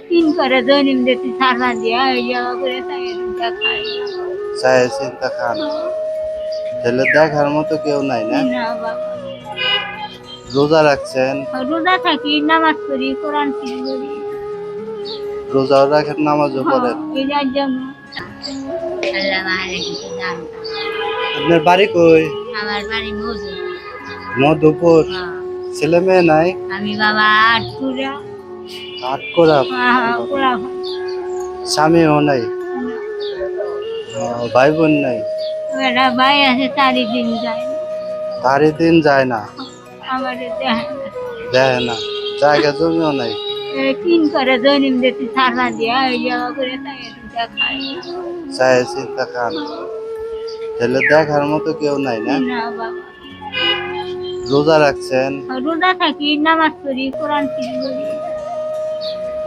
তিন করে দৈনিক দেখি সারা দিয়া এই জায়গা করে তাই দুটা খাই চায়ে চিন্তা খান। তাহলে দেখার মতো কেউ নাই না? না বাবা রোজা রাখছেন? রোজা থাকি নামাজ পড়ি কোরআন শরীফ পড়ি রোজাও রাখেন, নামাজও পড়েন। এই যার জন্য আল্লাহ মায়ের কিছু দান আপনার বাড়ি কই? আমার বাড়ি মধু মধুপুর। ছেলে মেয়ে নাই? আমি বাবা আটপুরা আটকোড়া। পুরা স্বামীও নাই? ভাই বোন নাই? মেয়েরা ভাই আছে চারিদিন যায় তারই দিন যায় না, আমাদের দেয় না দেয় না। জায়গা জমিও নাই। তিন করে দৈনিক দেখি সারা দিয়া এই জায়গা করে তাই দুটা খাই চায়ে চিন্তা খান। তাহলে দেখার মতো কেউ নাই না? না বাবা রোজা রাখছেন? রোজা থাকি নামাজ পড়ি কোরআন শরীফ পড়ি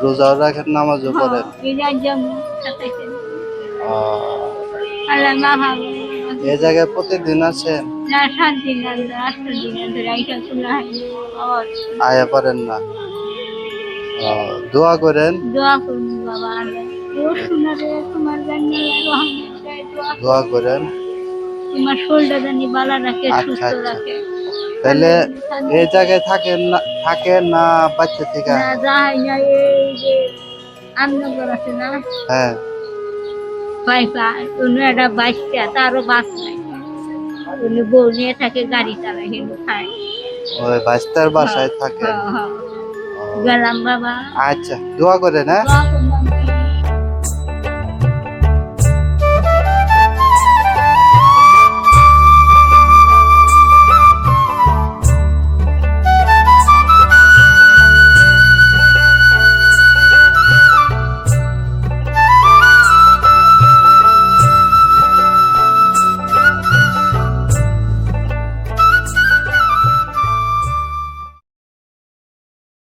রোজাও রাখেন, নামাজও পড়েন। এই যার জন্য সাতাইশে আহ, আল্লাহ মা ভালো এই জায়গায় প্রতিদিন আসেন? না 7 দিন ধরে 8 দিন ধরে আইসা খোলা হয়নি আয়া পারেন না? দোয়া করেন। দোয়া করুন বাবা আল্লাহ ও শোনারে তোমার জন্য দোয়া করেন। তোমার শরীরটা জানি ভালো রাখে আচ্ছা সুস্থ আচ্ছা। রাখে তাহলে এই জায়গায় থাকেন না বাচ্চা থেকে? না যাই না এই যে আমনগর আছে না হ্যাঁ। পাইপা অন্য একটা বাচ্চা তারও বাস নাই উনি বউ নিয়ে থাকে গাড়ি চালায় কিন্তু খায় ওই বাচ্চার বাসায় থাকেন? গেলাম বাবা আচ্ছা, দোয়া করেন। হ্যাঁ। দোয়া করুন